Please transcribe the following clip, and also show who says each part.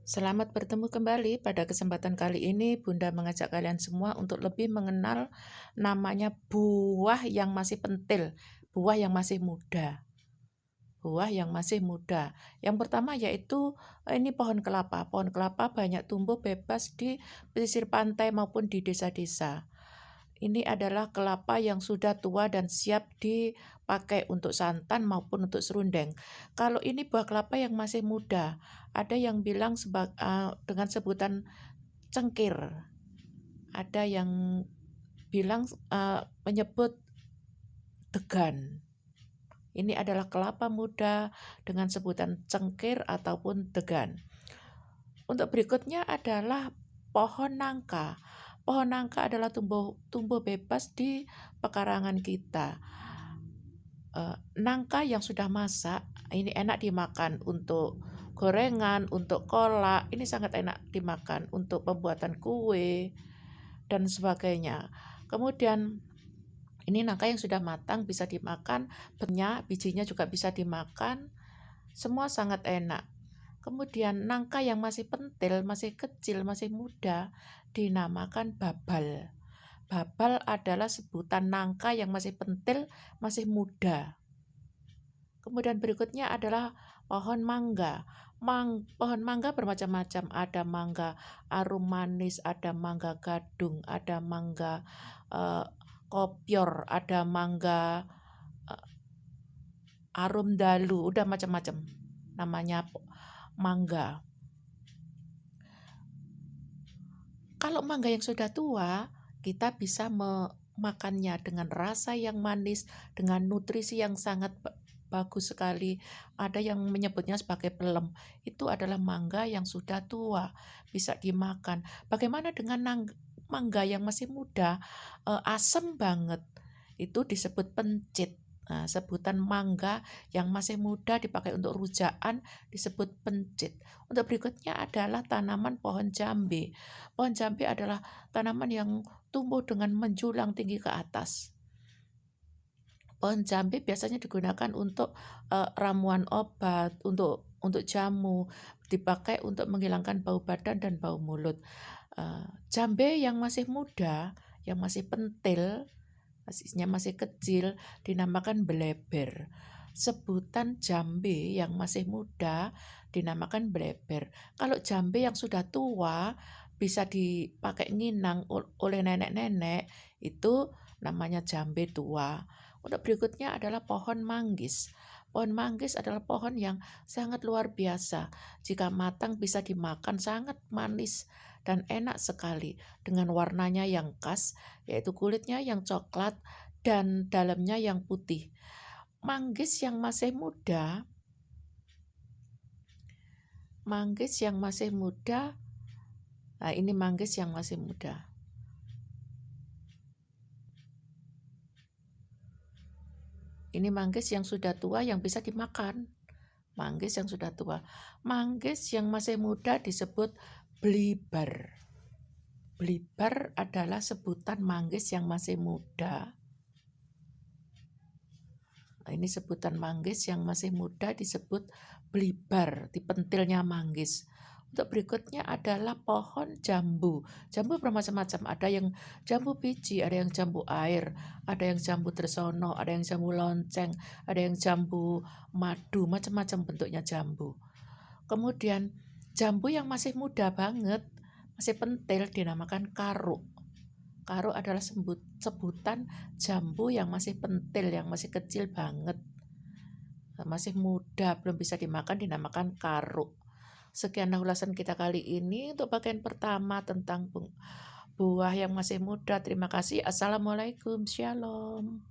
Speaker 1: Selamat bertemu kembali. Pada kesempatan kali ini, Bunda mengajak kalian semua untuk lebih mengenal namanya buah yang masih pentil, buah yang masih muda. Buah yang masih muda. Yang pertama yaitu ini pohon kelapa. Pohon kelapa banyak tumbuh bebas di pesisir pantai maupun di desa-desa. Ini adalah kelapa yang sudah tua dan siap dipakai untuk santan maupun untuk serundeng. Kalau ini buah kelapa yang masih muda, ada yang bilang dengan sebutan cengkir, ada yang bilang menyebut degan. Ini adalah kelapa muda dengan sebutan cengkir ataupun degan. Untuk berikutnya adalah pohon nangka. Pohon nangka adalah tumbuh bebas di pekarangan kita. Nangka yang sudah masak ini enak dimakan untuk gorengan, untuk kolak. Ini sangat enak dimakan untuk pembuatan kue dan sebagainya. Kemudian ini nangka yang sudah matang bisa dimakan, bijinya juga bisa dimakan. Semua sangat enak. Kemudian nangka yang masih pentil, masih kecil, masih muda dinamakan babal. Babal adalah sebutan nangka yang masih pentil, masih muda. Kemudian berikutnya adalah pohon mangga. Pohon mangga bermacam-macam. Ada mangga arum manis, ada mangga gadung, ada mangga kopior, ada mangga arum dalu, udah macam-macam namanya mangga. Kalau mangga yang sudah tua, kita bisa memakannya dengan rasa yang manis, dengan nutrisi yang sangat bagus sekali. Ada yang menyebutnya sebagai pelem. Itu adalah mangga yang sudah tua, bisa dimakan. Bagaimana dengan mangga yang masih muda, asam banget, itu disebut pencit. Nah, sebutan mangga yang masih muda dipakai untuk rujaan disebut pencit. Untuk berikutnya adalah tanaman pohon jambe. Pohon jambe adalah tanaman yang tumbuh dengan menjulang tinggi ke atas. Pohon jambe biasanya digunakan untuk ramuan obat, untuk jamu, dipakai untuk menghilangkan bau badan dan bau mulut. Jambe yang masih muda, yang masih pentil, masih kecil, dinamakan bleber. Sebutan jambe yang masih muda dinamakan bleber. Kalau jambe yang sudah tua bisa dipakai nginang oleh nenek-nenek, itu namanya jambe tua. Untuk berikutnya adalah pohon manggis. Pohon manggis adalah pohon yang sangat luar biasa. Jika matang bisa dimakan, sangat manis dan enak sekali dengan warnanya yang khas, yaitu kulitnya yang coklat dan dalamnya yang putih. Manggis yang masih muda, nah ini manggis yang masih muda. Ini manggis yang sudah tua yang bisa dimakan. Manggis yang sudah tua. Manggis yang masih muda disebut blibar. Blibar adalah sebutan manggis yang masih muda. Ini sebutan manggis yang masih muda disebut blibar, dipentilnya manggis. Untuk berikutnya adalah pohon jambu. Jambu bermacam-macam, ada yang jambu biji, ada yang jambu air, ada yang jambu tersono, ada yang jambu lonceng, ada yang jambu madu, macam-macam bentuknya jambu. Kemudian jambu yang masih muda banget, masih pentil dinamakan karuk. Karuk adalah sebutan jambu yang masih pentil, yang masih kecil banget. Masih muda, belum bisa dimakan, dinamakan karuk. Sekian ulasan kita kali ini untuk bagian pertama tentang buah yang masih muda. Terima kasih. Assalamualaikum. Shalom.